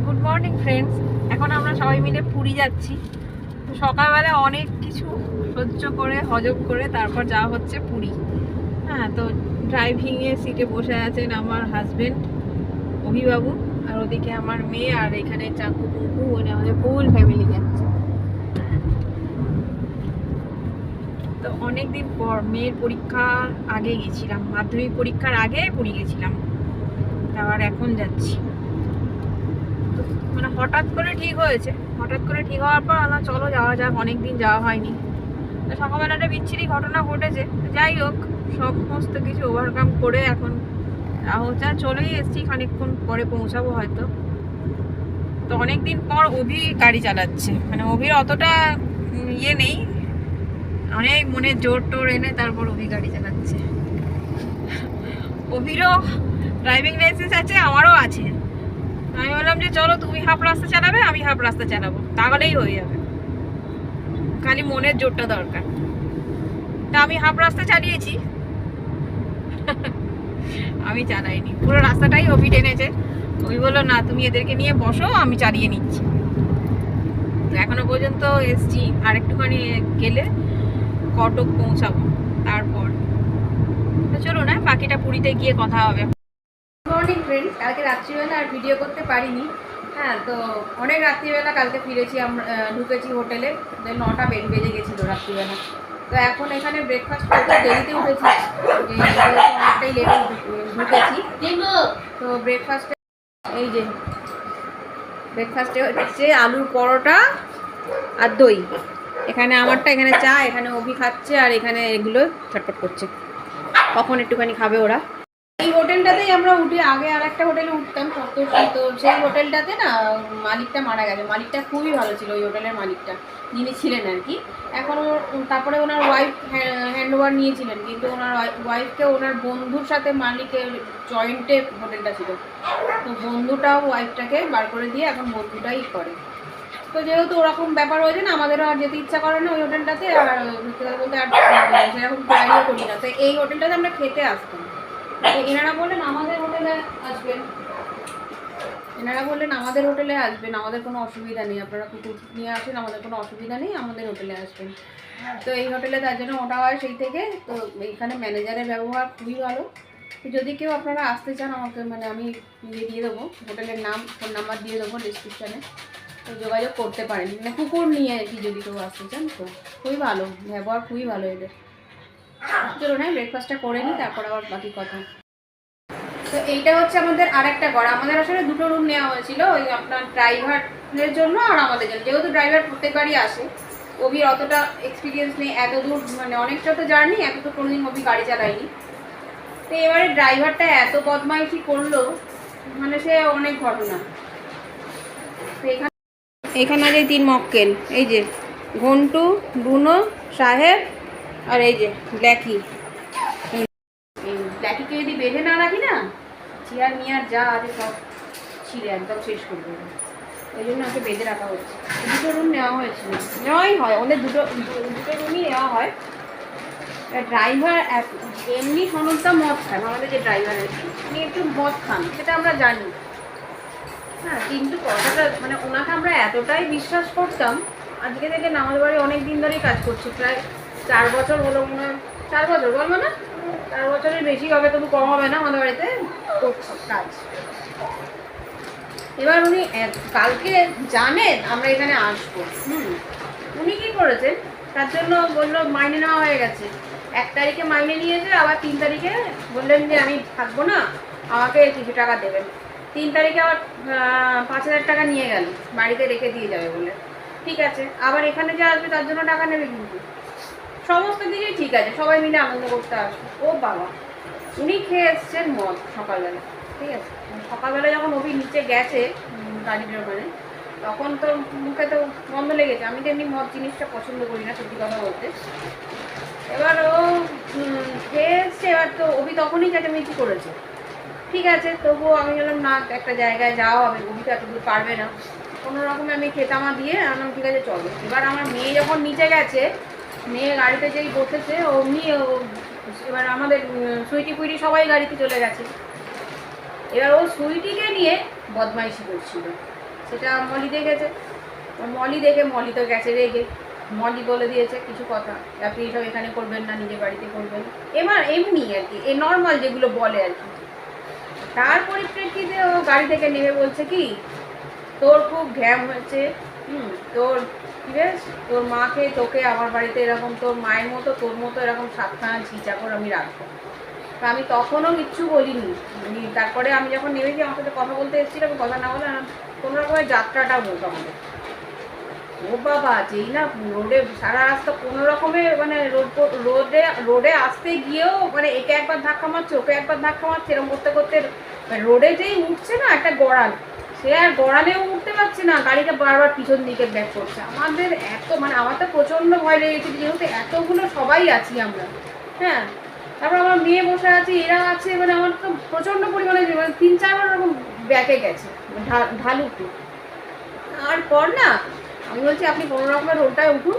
Good morning friends. এখন আমরা সবাই মিলে পুরী যাচ্ছি। তো সকালবেলা অনেক কিছু সহ্য করে হজম করে তারপর যাওয়া হচ্ছে পুরী। হ্যাঁ, তো ড্রাইভিংয়ের সিটে বসে আছেন আমার হাজবেন্ড অভিবাবু, আর ওদিকে আমার মেয়ে, আর এখানে চাকু কুকু, মানে আমাদের ফুল ফ্যামিলি যাচ্ছে। তো অনেকদিন পর মেয়ের পরীক্ষার আগে গেছিলাম, মাধ্যমিক পরীক্ষার আগে পুরী গেছিলাম, আবার এখন যাচ্ছি। মানে হঠাৎ করে ঠিক হয়েছে, হঠাৎ করে ঠিক হওয়ার পর আমরা চলো যাওয়া যাক, অনেকদিন যাওয়া হয়নি। তো সকালবেলা একটা বিচ্ছিরি ঘটনা ঘটেছে, যাই হোক সমস্ত কিছু ওভারকাম করে এখন হচ্ছে চলেই এসেছি, খানিকক্ষণ পরে পৌঁছাবো হয়তো। তো অনেকদিন পর অভি গাড়ি চালাচ্ছে, মানে অভির অতটা ইয়ে নেই, অনেক মনে জোর টোর এনে তারপর অভি গাড়ি চালাচ্ছে। অভিরও ড্রাইভিং লাইসেন্স আছে, আমারও আছে। আমি বললাম যে চলো তুমি হাফ রাস্তা চালাবে, আমি হাফ রাস্তা চালাবো, তাহলেই হয়ে যাবে, খালি মনের জোরটা দরকার। তা আমি হাফ রাস্তা চালিয়েছি, আমি চালাইনি, পুরো রাস্তাটাই অভি টেনেছে। ওই বললো না তুমি এদেরকে নিয়ে বসো, আমি চালিয়ে নিচ্ছি। এখনো পর্যন্ত এসছি, আর একটুখানি গেলে কটক পৌঁছাবো তারপর। তো চলো না, বাকিটা পুরীতে গিয়ে কথা হবে। মর্নিং ফ্রেন্ডস, কালকে রাত্রিবেলা আর ভিডিও করতে পারিনি। হ্যাঁ, তো অনেক রাত্রিবেলা কালকে ফিরেছি, আমরা ঢুকেছি হোটেলে, 9টা বেজে গেছিলো রাত্রিবেলা। তো এখন এখানে ব্রেকফাস্ট করতে দেরিতে উঠেছি, অনেকটাই লেটে ঢুকেছি। তো ব্রেকফাস্টে এই যে ব্রেকফাস্টে হচ্ছে আলুর পরোটা আর দই। এখানে আমারটা, এখানে চা, এখানে অভি খাচ্ছে, আর এখানে এগুলো ছটপট করছে, কখন একটুখানি খাবে ওরা। এই হোটেলটাতেই আমরা উঠি, আগে আর একটা হোটেলে উঠতাম সপ্তর্ষি। তো সেই হোটেলটাতে না মালিকটা মারা গেছে। মালিকটা খুবই ভালো ছিল, ওই হোটেলের মালিকটা যিনি ছিলেন আর কি। এখন তারপরে ওনার ওয়াইফ হ্যান্ড ওভার নিয়েছিলেন, কিন্তু ওনার ওয়াইফকে ওনার বন্ধুর সাথে মালিকের জয়েন্টে হোটেলটা ছিল। তো বন্ধুটাও ওয়াইফটাকে বার করে দিয়ে এখন বন্ধুটাই করে। তো যেহেতু ওরকম ব্যাপার হয়েছে না, আমাদেরও আর যেতে ইচ্ছা করে না ওই হোটেলটাতে, আর সত্যি কথা বলতে আর সেরকম ট্রাইও করি না। তো এই হোটেলটাতে আমরা খেতে আসতাম। এনারা বললেন আমাদের হোটেলে আসবেন, আমাদের কোনো অসুবিধা নেই, আপনারা কুকুর নিয়ে আসেন, আমাদের কোনো অসুবিধা নেই, আমাদের হোটেলে আসবেন। তো এই হোটেলে তার জন্য ওটা হয় সেই থেকে। তো এইখানে ম্যানেজারের ব্যবহার খুবই ভালো। তো যদি কেউ আপনারা আসতে চান, আমাকে মানে আমি দিয়ে দেবো, হোটেলের নাম ফোন নাম্বার দিয়ে দেবো ডিসক্রিপশানে, তো যোগাযোগ করতে পারেন। মানে কুকুর নিয়ে আর কি যদি কেউ আসতে চান, তো খুবই ভালো ব্যবহার, খুবই ভালো এদের। চলো না ব্রেকফাস্টটা করে নিই, তারপর আবার বাকি কথা। তো এইটা হচ্ছে আমাদের আরেকটা ঘর। আমাদের আসলে দুটো রুম নেওয়া হয়েছিল, ওই আপনার ড্রাইভারের জন্য আর আমাদের জন্য। যেহেতু ড্রাইভার প্রত্যেকবারই আসে, অভির অতটা এক্সপিরিয়েন্স নেই, এত দূর মানে অনেকটা তো জার্নি, এত তো কোনোদিন অভি গাড়ি চালায়নি। তো এবারে ড্রাইভারটা এত বদমাইশি করলো, মানে সে অনেক ঘটনা। তো এখানে যে 3 মক্কেল, এই যে ঘন্টু, বুনো, সাহেব, আর এই যে ব্ল্যাকি। ব্ল্যাকিকে যদি বেঁধে না রাখি না, চেয়ার মিয়ার যা আছে সব ছিঁড়ে একদম শেষ করে দেবে। ওই জন্য ওকে বেঁধে রাখা হচ্ছে। দুটো রুম নেওয়া হয়েছিল, নেওয়াই হয়, ওদের দুটো রুমই নেওয়া হয়। ড্রাইভার এমনি সনদটা মদ খান, আমাদের যে ড্রাইভার আছে উনি একটু মদ খান, সেটা আমরা জানি। হ্যাঁ, কিন্তু কথাটা মানে ওনাকে আমরা এতটাই বিশ্বাস করতাম, আজকে থেকে না আমাদের বাড়ি অনেক দিন ধরেই কাজ করছি, প্রায় 4 বছর হলো মনে হয়। 4 বছর বলবো না, 4 বছরের বেশি হবে, তবু কম হবে না, আমাদের বাড়িতে করছি কাজ। এবার উনি কালকে জানেন আমরা এখানে আসবো। উনি কি করেছেন, তার জন্য বললো মাইনে নেওয়া হয়ে গেছে। 1 তারিখে মাইনে নিয়েছে, আবার 3 তারিখে বললেন যে আমি থাকবো না, আমাকে কিছু টাকা দেবেন। 3 তারিখে আবার 5,000 টাকা নিয়ে গেল, বাড়িতে রেখে দিয়ে যাবে বলে। ঠিক আছে, আবার এখানে যে আসবে তার জন্য টাকা নেবে, কিন্তু সমস্ত দিকেই ঠিক আছে, সবাই মিলে আনন্দ করতে আসবে। ও বাবা, উনি খেয়ে এসছেন মদ সকালবেলা। ঠিক আছে, সকালবেলা যখন অভি নিচে গেছে গাড়ির ওখানে, তখন তো মুখে তো গন্ধ লেগেছে। আমি তো এমনি মদ জিনিসটা পছন্দ করি না, সত্যি কথা বলতে। এবার ও খেয়ে এসছে, এবার তো অভি তখনই চেঁচামেচি করেছে। ঠিক আছে, তবুও আমি বললাম না, একটা জায়গায় যাওয়া হবে, অভি তো এতদূর পারবে না। কোনো রকমে আমি খেতামা দিয়ে আনলাম, ঠিক আছে চলো। এবার আমার মেয়ে যখন নিচে গেছে, মেয়ে গাড়িতে যেই বসেছে অমনি এবার আমাদের সুইটি ফুইটি সবাই গাড়িতে চলে গেছে। এবার ও সুইটিকে নিয়ে বদমাইশি করছিল। সেটা মলি দেখেছে। মলি দেখে মলি তো গেছে রেগে, মলি বলে দিয়েছে কিছু কথা, আপনি এসব এখানে করবেন না, নিজের বাড়িতে করবেন। এবার এমনি আর কি, এ নর্মাল যেগুলো বলে আর কি। তার পরিপ্রেক্ষিতে ও গাড়ি থেকে নেমে বলছে কি, তোর খুব ঘ্যাম হয়েছে, তোর কি বেশ, তোর মাকে তোকে আমার বাড়িতে এরকম তোর মায়ের মতো তোর মতো এরকম সাতখানা ঝিঁচা করে আমি রাখবো। তা আমি তখনও কিচ্ছু বলিনি। তারপরে আমি যখন নেমেছি, আমার সাথে কথা বলতে এসেছিল, আমি কথা না বলে কোনো রকমের যাত্রাটা বলতো আমাদের। ও বাবা, যেই না রোডে সারা রাস্তা কোনো রকমের মানে রোডে আসতে গিয়েও মানে একে একবার ধাক্কা মারছে, ওকে একবার ধাক্কা মারছে, এরকম করতে করতে রোডে যেই উঠছে না একটা গড়াল, সে আর গড়ালেও উঠতে পারছে না, গাড়িটা বারবার পিছন দিকে ব্যাক করছে। আমাদের এত মানে আমার তো প্রচণ্ড ভয় লেগেছে, যেহেতু এতগুলো সবাই আছি আমরা। হ্যাঁ, তারপর আমার মেয়ে বসে আছে, এরা আছে, মানে আমার তো প্রচণ্ড পরিমাণে মানে 3-4বার এরকম ব্যাকে গেছে ঢালুতে। আর পর না আমি বলছি আপনি কোনো রকমের রোডটায় উঠুন।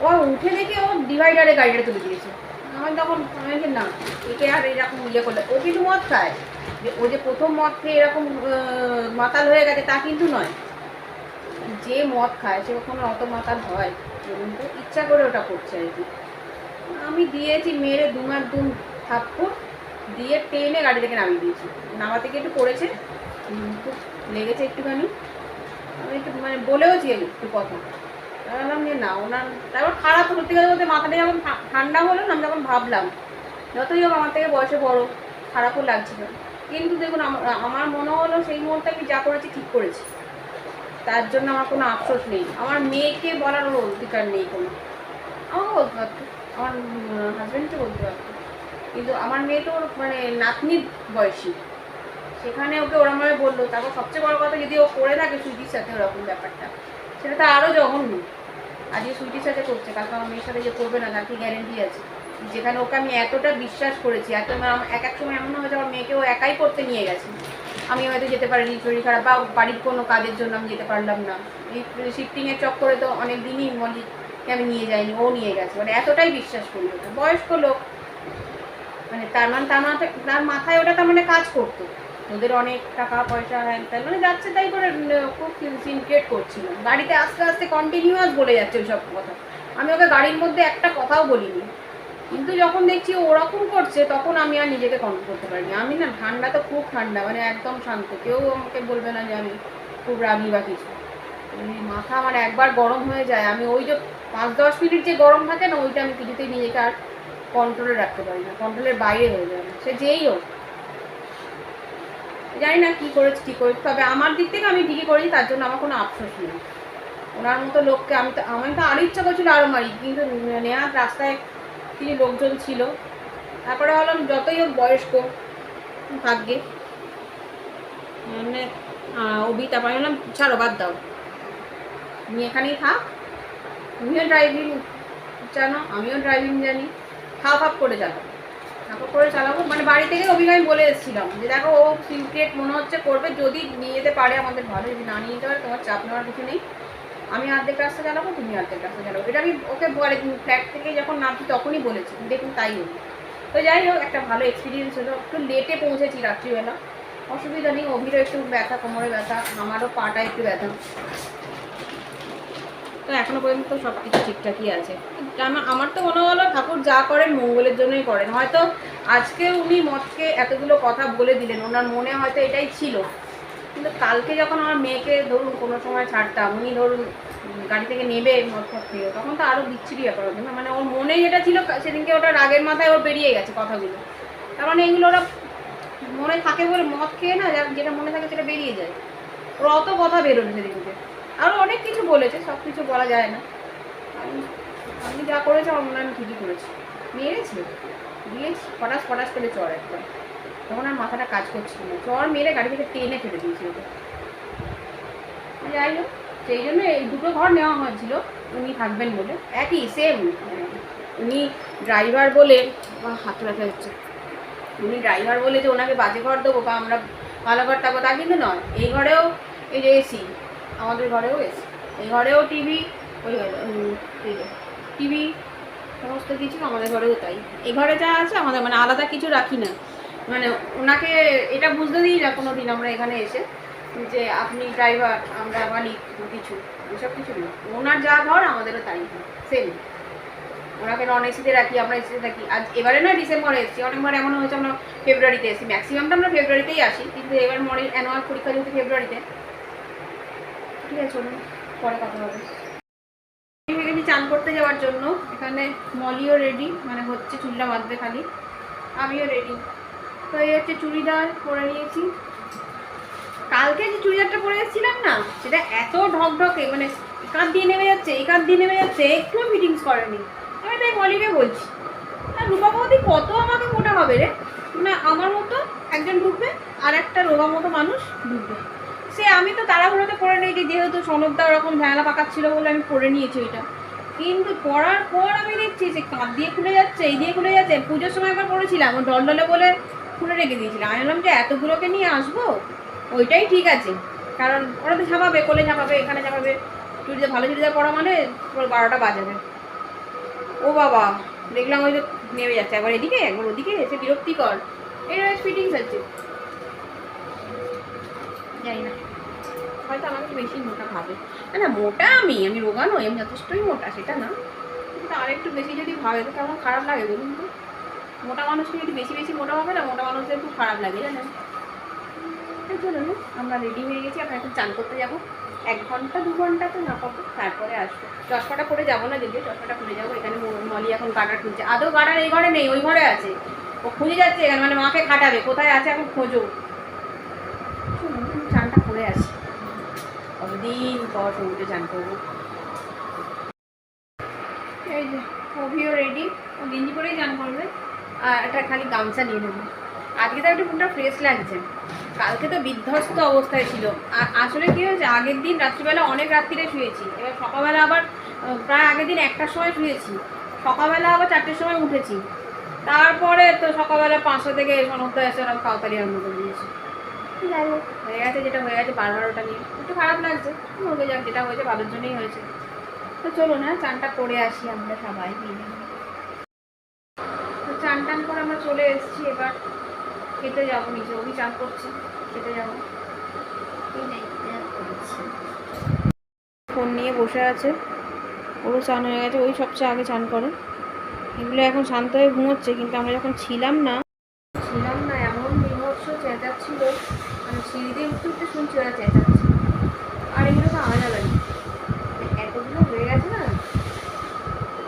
ও উঠে দেখে ও ডিভাইডারে গাড়িটা তুলে দিয়েছে। আমার তখন আমি বলছি না, একে আর এরকম ইয়ে করলে, ও কিন্তু মদ খায়, যে ও যে প্রথম মদ খেয়ে এরকম মাতাল হয়ে গেছে তা কিন্তু নয়। যে মদ খায় সে কখনো অত মাতাল হয়, কিন্তু ইচ্ছা করে ওটা করছে আর কি। আমি দিয়েছি মেরে দুম থাপ্পড় দিয়ে টেনে গাড়ি থেকে নামিয়ে দিয়েছি। নামা থেকে একটু পড়েছে, খুব লেগেছে একটুখানি, আমি একটু মানে বলেওছি একটু কথা। বললাম যে না ওনার, তারপর খারাপ সত্যি কথা বলতে মাথাটা যখন ঠান্ডা হলো না, আমি তখন ভাবলাম যতই হোক আমার থেকে বয়সে বড়, খারাপও লাগছিল, কিন্তু দেখুন আমার মনে হলো সেই মুহূর্তে আমি যা করেছি ঠিক করেছি, তার জন্য আমার কোনো আফসোস নেই। আমার মেয়েকে বলার ওর অধিকার নেই কোনো, আমাকে বলতে পারতো, আমার হাজব্যান্ডকে বলতে পারতো, কিন্তু আমার মেয়ে তো মানে নাতনির বয়সী, সেখানে ওকে ওরমভাবে বললো। তারপর সবচেয়ে বড় কথা, যদি ও করে থাকে সুইটির সাথে ওরকম ব্যাপারটা, সেটা তো আরও জঘন্য। আজকে সুইটির সাথে করছে, কালকে আমার মেয়ের সাথে যে করবে না তার কি গ্যারেন্টি আছে? যেখানে ওকে আমি এতটা বিশ্বাস করেছি, এক এক সময় এমন হয়েছে আমার মেয়েকে ও একাই করতে নিয়ে গেছে, আমি হয়তো যেতে পারিনি, শরীর খারাপ বা বাড়ির কোনো কাজের জন্য আমি যেতে পারলাম না। এই শিফটিংয়ের চক্করে তো অনেক দিনই মলিকে আমি নিয়ে যাইনি, ও নিয়ে গেছে, মানে এতটাই বিশ্বাস করি ওটা। বয়স্ক লোক, মানে তার মাথায় ওটা তার মানে কাজ করতো, ওদের অনেক টাকা পয়সা হ্যান ত্যান, মানে যাচ্ছে তাই করে খুব সিনক্রিয়েট করছিল, গাড়িতে আস্তে আস্তে কন্টিনিউয়াস বলে যাচ্ছে ওই সব কথা। আমি ওকে গাড়ির মধ্যে একটা কথাও বলিনি, কিন্তু যখন দেখছি ওরকম করছে তখন আমি আর নিজেকে কন্ট্রোল করতে পারিনি। আমি না ঠান্ডা তো খুব ঠান্ডা, মানে একদম শান্ত, কেউ আমাকে বলবে না যে আমি খুব রাগি বা কিছু। মাথা আমার একবার গরম হয়ে যায়, আমি ওই যে 5-10 মিনিট যে গরম থাকে না, ওইটা আমি কিছুতেই নিজেকে আর কন্ট্রোলে রাখতে পারি না, কন্ট্রোলের বাইরে হয়ে যায়, সে যেই হোক। জানি না কী করেছি কী করেছি, তবে আমার দিক থেকে আমি ঠিকই করেছি, তার জন্য আমার কোনো আফসোস নেই। ওনার মতো লোককে আমি তো আরও ইচ্ছা করছিল আরও মারি, কিন্তু নেহাত রাস্তায় কিছু লোকজন ছিল। তারপরে হলাম যতই হোক বয়স্ক ভাগ্যে মানে তারপরে হলাম ছাড়ো বাদ দাও, তুমি এখানেই থাক, তুমিও ড্রাইভিং জানো, আমিও ড্রাইভিং জানি, খাপ করে চালাবো, মানে বাড়ি থেকে অভিনয় আমি বলে এসেছিলাম যে দেখো ও সিনক্রিয়েট মনে হচ্ছে করবে, যদি নিয়ে যেতে পারে আমাদের ভালো, যদি না নিয়ে যেতে পারে তোমার চাপ নেওয়ার কিছু নেই, আমি অর্ধেক রাস্তা চালাবো, তুমি অর্ধেক রাস্তা চালাবো, এটা আমি ওকে বলে ফ্ল্যাট থেকে যখন নামছি তখনই বলেছি, দেখুন তাই হলো। তো যাই হোক, একটা ভালো এক্সপিরিয়েন্স হলো। একটু লেটে পৌঁছেছি রাত্রিবেলা, অসুবিধা নেই, অভিরও একটু ব্যথা, কোমরে ব্যথা, আমারও পাটা একটু ব্যথা, তো এখনো পর্যন্ত সব কিছু ঠিকঠাকই আছে। আমার তো মনে হলো ঠাকুর যা করেন মঙ্গলের জন্যই করেন। হয়তো আজকে উনি মদকে এতগুলো কথা বলে দিলেন, ওনার মনে হয়তো এটাই ছিল, কিন্তু কালকে যখন আমার মেয়েকে ধরুন কোনো সময় ছাড়তাম, উনি ধরুন গাড়ি থেকে নেবে মদ ফদ খেয়ে, তখন তো আরও বিচ্ছিরি ব্যাপার হতো না, মানে ওর মনে যেটা ছিল সেদিনকে ওটা রাগের মাথায় ওর বেরিয়ে গেছে কথাগুলো। তার মানে এগুলো ওরা মনে থাকে বলে মদ খেয়ে না, যেটা মনে থাকে সেটা বেরিয়ে যায়, ওর অত কথা বেরোবে সেদিনকে। আরও অনেক কিছু বলেছে, সব কিছু বলা যায় না। আমি যা করেছি আমার মনে হয় আমি ঠিকই করেছি, মেরেছি দিয়েছি ফটাস করে চর একবার, তখন আর মাথাটা কাজ করছিল না, চর মেরে গাড়ি থেকে টেনে ফেলে দিয়েছিল ওকে। যাই হোক, সেই জন্য এই দুটো ঘর নেওয়া হয়েছিল উনি থাকবেন বলে, একই সেম, উনি ড্রাইভার বলে, হাত রাখা হচ্ছে, উনি ড্রাইভার বলে যে ওনাকে বাজে ঘর দেবো বা আমরা ভালো ঘর থাকবো তা কিন্তু নয়। এই ঘরেও এই যে এসি, আমাদের ঘরেও এসি, এই ঘরেও টিভি, ওই টিভি সমস্ত কিছু আমাদের ঘরেও তাই। এই ঘরে যা আছে আমাদের, মানে আলাদা কিছু রাখি না, মানে ওনাকে এটা বুঝতে দিই না কোনো দিন আমরা এখানে এসে যে আপনি ড্রাইভার আমরা মালিক কিছু, এসব কিছু না। ওনার যা ঘর আমাদেরও তাই সেম। ওনাকে নন এসিতে রাখি, আমরা এসিতে থাকি। আজ এবারে না ডিসেম্বরে এসেছি, অনেকবার এমন হয়েছে আমরা ফেব্রুয়ারিতে এসেছি, ম্যাক্সিমামটা আমরা ফেব্রুয়ারিতেই আসি, কিন্তু এবার মনে অ্যানুয়াল পরীক্ষা যেহেতু ফেব্রুয়ারিতে। ঠিক আছে, চলুন পরে কথা হবে। হয়ে গেছি চান করতে যাওয়ার জন্য। এখানে মলিও রেডি, মানে হচ্ছে চুলটা বাঁধবে খালি, আমিও রেডি। তো এই হচ্ছে চুড়িদার পরে নিয়েছি। কালকে যে চুড়িদারটা পরে এসেছিলাম না, সেটা এত ঢকঢকে, মানে কাঁধ দিয়ে নেমে যাচ্ছে, এই কাঁধ দিয়ে নেমে যাচ্ছে, একটু ফিটিংস করেনি। আমি তাই মলিকে বলছি, আর রূপা বৌদি কত আমাকে মোটা হবে রে, মানে আমার মতো একজন ঢুকবে আর একটা রোগা মতো মানুষ ঢুকবে। সে আমি তো তাড়াহুড়োতে পরে নিয়েছি, যেহেতু সনদটা ওরকম ঝামেলা পাকাচ্ছিল বলে আমি পরে নিয়েছি ওইটা। কিন্তু পরার পর আমি দেখছি সে কাঁধ দিয়ে খুলে যাচ্ছে, এই দিয়ে খুলে যাচ্ছে। পুজোর সময় একবার পরেছিলাম, ও ডলডলে বলে খুলে রেখে দিয়েছিলাম। আমি বললাম যে এতগুলোকে নিয়ে আসবো, ওইটাই ঠিক আছে, কারণ ওরা তো ঝাপাবে, কোলে ঝাপাবে, এখানে ঝাপাবে। চুড়িদার ভালো চুড়িদার পরা মানে 12টা বাজাবে। ও বাবা, দেখলাম ওই যে নেমে যাচ্ছে, একবার এদিকে একবার ওদিকে, এসে বিরক্তিকর। এটা ফিটিংস আছে, জানি না, হয়তো আমাকে বেশি মোটা ভাবে। না মোটা আমি রোগা নই, আমি যথেষ্টই মোটা, সেটা না, কিন্তু আর একটু বেশি যদি ভাবে তো কেমন খারাপ লাগে বলুন তো। মোটা মানুষকে যদি বেশি বেশি মোটা হবে না, মোটা মানুষদের খুব খারাপ লাগে, জানেন। চলুন, আমরা রেডি হয়ে গেছি, আমরা এখন চান করতে যাবো। 1 ঘন্টা 2 ঘন্টা তো না পাবো, তারপরে আসবো। চশমাটা পরে যাবো না, যদিও চশমাটা খুলে যাবো। এখানে মলি এখন গাডার খুঁজছে, আদৌ গাডার এই ঘরে নেই, ওই ঘরে আছে। ও খুঁজে যাচ্ছে এখানে, মানে মাকে খাটাবে, কোথায় আছে এখন খোঁজো। চানটা করে আসি, কতদিন পর সমুদ্রে চান করবো। এই যে অভিও রেডি, ও গেঞ্জি পরেই চান করবে, আর একটা খালি গামছা নিয়ে নেবো। আজকে তো একটু পুরোটা ফ্রেশ লাগছে, কালকে তো বিধ্বস্ত অবস্থায় ছিল। আর আসলে কী হয়েছে, আগের দিন রাত্রিবেলা অনেক রাত্রিরে শুয়েছি, এবার সকালবেলা আবার প্রায় আগের দিন 1টার সময় শুয়েছি, সকালবেলা আবার 4টের সময় উঠেছি। তারপরে তো সকালবেলা 5টা থেকে সনদটা এসে ওরকম খাওয়াতালি আরম্ভ করে দিয়েছি। যাই হোক, হয়ে গেছে যেটা হয়ে গেছে, 12-12টা নিয়ে একটু খারাপ লাগছে, হয়ে যাক, যেটা হয়েছে ভালোর জন্যই হয়েছে। তো চলো না, চানটা করে আসি আমরা সবাই মিলে। তো চান টান করে আমরা চলে এসেছি, এবার খেতে যাবো নিচে। ওই চান করছে, খেতে যাবো। ফোন নিয়ে বসে আছে, ওরও চান হয়ে গেছে, ওই সবচেয়ে আগে চান করে। এগুলো এখন শান্ত হয়ে ঘুমোচ্ছে, কিন্তু আমরা যখন ছিলাম না এমন বিভৎস চেঁচাচ্ছিল, মানে সিঁড়ি দিয়ে উঠতে উঠতে শুনছি ওরা চেঁচাচ্ছে। আর এগুলো তো আলাদা লাগে, এতগুলো হয়ে গেছে না,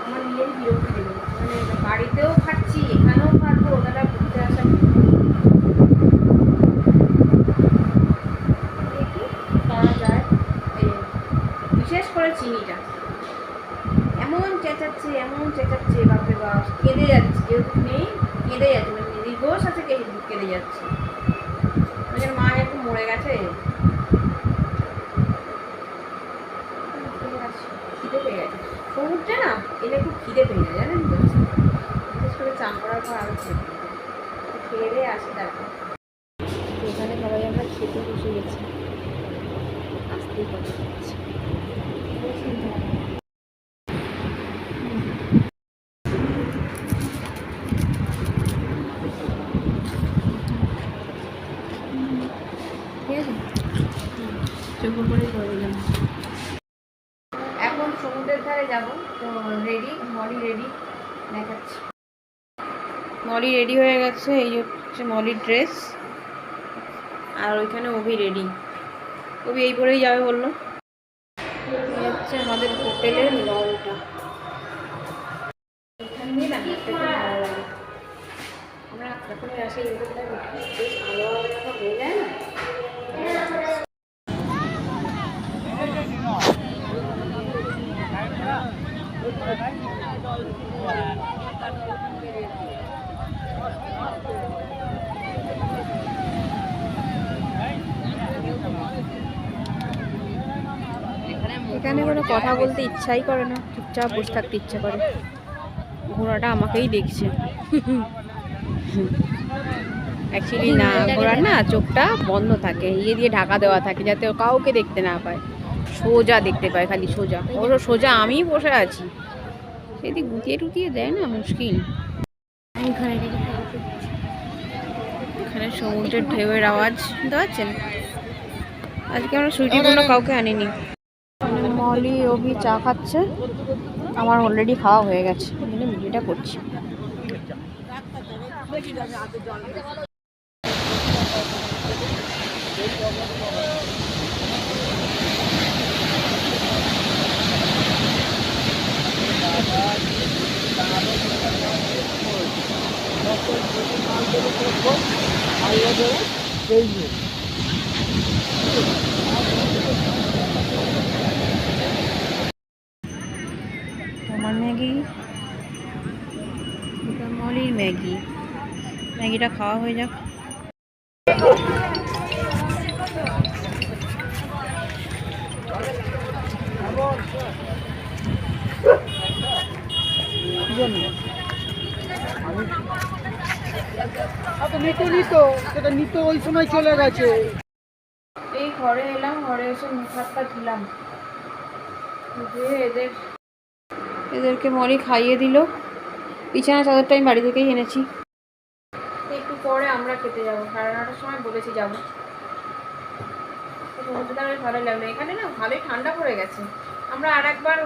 আমার নিজেরই বিরক্তি দেবে। মানে বাড়িতেও খাচ্ছি, এখানেও খাবো, তারা ঘুরতে আসা। দেখি করা যায়। বিশেষ করে চিনিটা এমন চেঁচাচ্ছে, বাপরে বাপ, কেঁদে যাচ্ছে, যেহেতু নেই কেঁদে যাচ্ছে, মানে দীর্ঘ সাথে কেঁদে যাচ্ছে। মানে মা একটু মরে গেছে। খিদে পেয়ে গেছে সমুদ্রে না এলে, খুব খিদে পেয়ে যায়, জানেন তো। বিশেষ করে চান করার পর আরও খেয়ে দিয়ে আসি। তারপর এখানে সবাই আমরা খেতে বসে গেছি, আসতেই কথা হচ্ছে। এখন সমুদ্রের ধারে যাব, তো রেডি, মলি রেডি দেখাচ্ছি। মলি রেডি হয়ে গেছে, এই হচ্ছে মলির ড্রেস। আর ওইখানে অভি রেডি, অভি এই পরেই যাবে বললো। এই হচ্ছে আমাদের হোটেলের লনটা, এখানে রান্নাটা খুব ভালো লাগে। আমরা যখনই আসি এই হোটেলটা বেশ ভালো হয়ে যায় না। এখানে কোনো কথা বলতে ইচ্ছাই করে না, চুপচাপ বসে থাকতে ইচ্ছা করে। ঘোড়াটা আমাকেই দেখছে। অ্যাকচুয়ালি না, ঘোড়ার না চোখটা বন্ধ থাকে, ইয়ে দিয়ে ঢাকা দেওয়া থাকে, যাতে ও কাউকে দেখতে না পায়, সোজা দেখতে পায়, খালি সোজা। ওরও সোজা আমিই বসে আছি, সেদিক গুটিয়ে টুটিয়ে দেয় না, মুশকিল। এখানে সমুদ্রের ঢেউয়ের আওয়াজ শুনতে পাচ্ছেন, আজকে আমরা সুইটি কোনো কাউকে আনিনি। মলি অভি চা খাচ্ছে, আমার অলরেডি খাওয়া হয়ে গেছে, ভিডিওটা করছি। আমার ম্যাগি, মলির ম্যাগি, ম্যাগিটা খাওয়া হয়ে যাক। নিত ওই সময় চলে গেছে। এই ঘরে এলাম, ঘরে এসে মুখ হাতটা ধুলাম, এদেরকে মলি খাইয়ে দিল। বিছানা চাদরটা আমি বাড়ি থেকেই এনেছি। একটু পরে আমরা খেতে যাবো, 9:30টার সময় বলেছি যাবো। সমুদ্রটা বেশ ভালোই লাগলো। এখানে না ভালোই ঠান্ডা পড়ে গেছে। আমরা আর একবার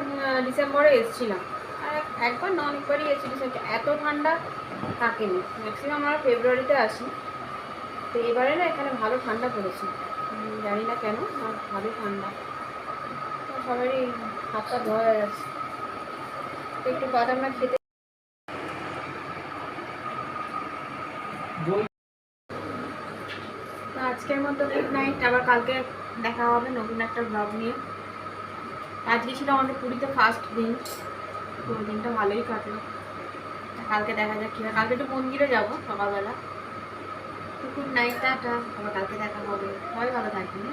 ডিসেম্বরে এসেছিলাম, আর একবার না অনেকবারই এসেছি ডিসেম্বর, এত ঠান্ডা থাকেনি। ম্যাক্সিমাম আমরা ফেব্রুয়ারিতে আসি, তো এবারে না এখানে ভালো ঠান্ডা পড়েছে, জানি না কেন, ভালোই ঠান্ডা। সবারই হাতটা ধোয়া হয়ে যাচ্ছে। একটু বাদ আমরা খেতে। আজকের মতো গুড নাইট, আবার কালকে দেখা হবে নতুন একটা ব্লগ নিয়ে। আজকে ছিল আমাদের পুরীতে ফার্স্ট দিন, তো দিনটা ভালোই কাটলো। কালকে দেখা যাক কী হয়। কালকে একটু মন্দিরে যাবো সকালবেলা। তো গুড নাইট, টাটা, আবার কালকে দেখা হবে। সবাই ভালো থাকবেন।